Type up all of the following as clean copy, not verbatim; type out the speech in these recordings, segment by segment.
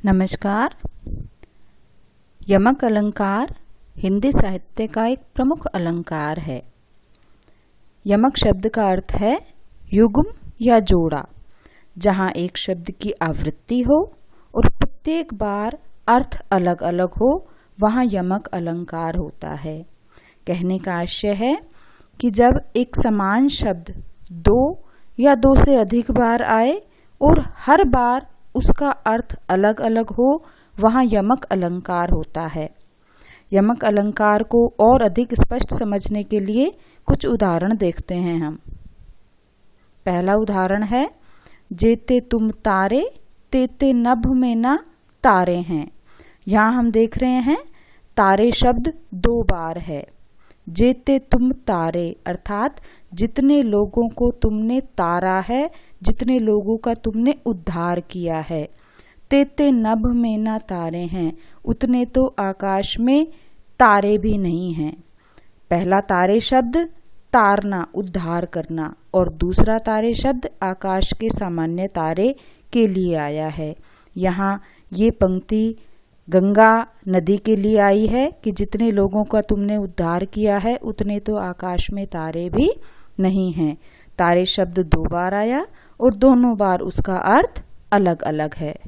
नमस्कार। यमक अलंकार हिंदी साहित्य का एक प्रमुख अलंकार है। यमक शब्द का अर्थ है युग्म या जोड़ा, जहाँ एक शब्द की आवृत्ति हो और प्रत्येक बार अर्थ अलग अलग हो, वहाँ यमक अलंकार होता है। कहने का आशय है कि जब एक समान शब्द दो या दो से अधिक बार आए और हर बार उसका अर्थ अलग अलग हो, वहाँ यमक अलंकार होता है। यमक अलंकार को और अधिक स्पष्ट समझने के लिए कुछ उदाहरण देखते हैं हम। पहला उदाहरण है, जेते तुम तारे तेते नभ में ना तारे हैं। यहाँ हम देख रहे हैं तारे शब्द दो बार है। जेते तुम तारे अर्थात जितने लोगों को तुमने तारा है, जितने लोगों का तुमने उद्धार किया है। तेते नभ में ना तारे हैं, उतने तो आकाश में तारे भी नहीं हैं। पहला तारे शब्द तारना, उद्धार करना, और दूसरा तारे शब्द आकाश के सामान्य तारे के लिए आया है। यहाँ ये पंक्ति गंगा नदी के लिए आई है कि जितने लोगों का तुमने उद्धार किया है, उतने तो आकाश में तारे भी नहीं हैं। तारे शब्द दो बार आया और दोनों बार उसका अर्थ अलग अलग है।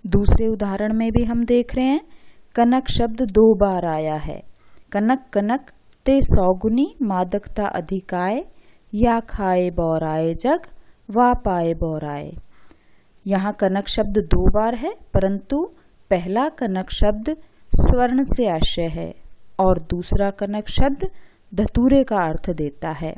दूसरे उदाहरण में भी हम देख रहे हैं, कनक शब्द दो बार आया है। कनक कनक ते सौगुनी मादकता अधिकाय, या खाए बौराए जग वा पाए बौराए। यहाँ कनक शब्द दो बार है, परंतु पहला कनक शब्द स्वर्ण से आशय है और दूसरा कनक शब्द धतूरे का अर्थ देता है।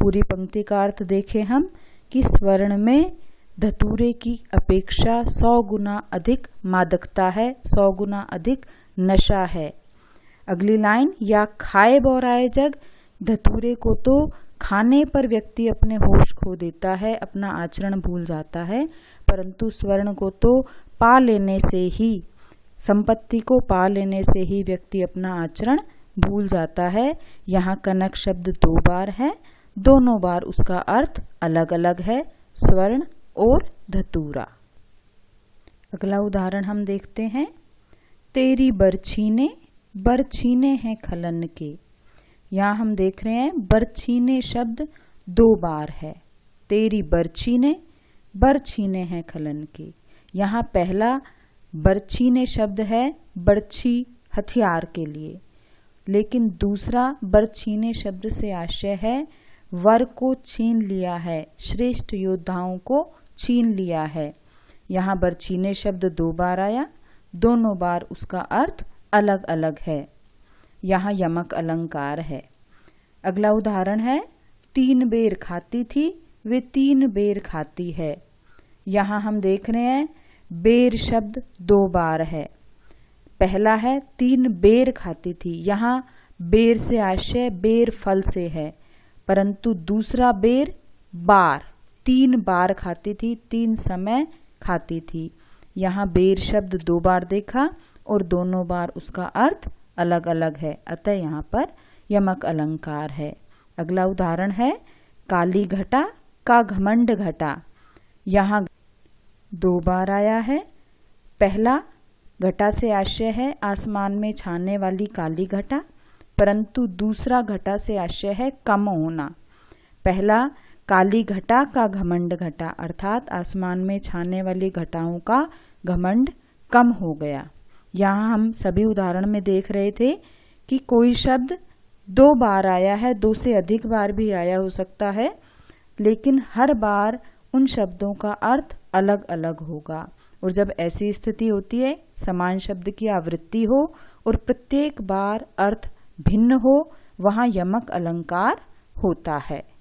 पूरी पंक्ति का अर्थ देखें हम कि स्वर्ण में धतूरे की अपेक्षा 100 गुना अधिक मादकता है, 100 गुना अधिक नशा है। अगली लाइन, या खाए बौराए जग, धतूरे को तो खाने पर व्यक्ति अपने होश खो देता है, अपना आचरण भूल जाता है, परंतु स्वर्ण को तो पा लेने से ही, संपत्ति को पा लेने से ही व्यक्ति अपना आचरण भूल जाता है। यहाँ कनक शब्द दो बार है, दोनों बार उसका अर्थ अलग अलग है, स्वर्ण और धतूरा। अगला उदाहरण हम देखते हैं, तेरी बरछीने हैं खलन के। यहाँ हम देख रहे हैं बरछीने शब्द दो बार है। तेरी बरछीने हैं खलन के। यहाँ पहला बरछीने शब्द है बरछी हथियार के लिए, लेकिन दूसरा बरछीने शब्द से आशय है वर को छीन लिया है, श्रेष्ठ योद्धाओं को छीन लिया है। यहाँ बरछीने शब्द दो बार आया, दोनों बार उसका अर्थ अलग अलग है। यहाँ यमक अलंकार है। अगला उदाहरण है, 3 बेर खाती थी वे 3 बेर खाती है। यहाँ हम देख रहे हैं बेर शब्द दो बार है। पहला है 3 बेर खाती थी। यहाँ बेर से आशय बेर फल से है, परंतु दूसरा बेर बार, 3 बार खाती थी, 3 समय खाती थी। यहाँ बेर शब्द दो बार देखा और दोनों बार उसका अर्थ अलग अलग है, अतः यहाँ पर यमक अलंकार है। अगला उदाहरण है, काली घटा का घमंड घटा। यहाँ दो बार आया है। पहला घटा से आशय है आसमान में छाने वाली काली घटा, परंतु दूसरा घटा से आशय है कम होना। पहला काली घटा का घमंड घटा अर्थात आसमान में छाने वाली घटाओं का घमंड कम हो गया। यहाँ हम सभी उदाहरण में देख रहे थे कि कोई शब्द दो बार आया है, दो से अधिक बार भी आया हो सकता है, लेकिन हर बार उन शब्दों का अर्थ अलग अलग होगा। और जब ऐसी स्थिति होती है, समान शब्द की आवृत्ति हो और प्रत्येक बार अर्थ भिन्न हो, वहाँ यमक अलंकार होता है।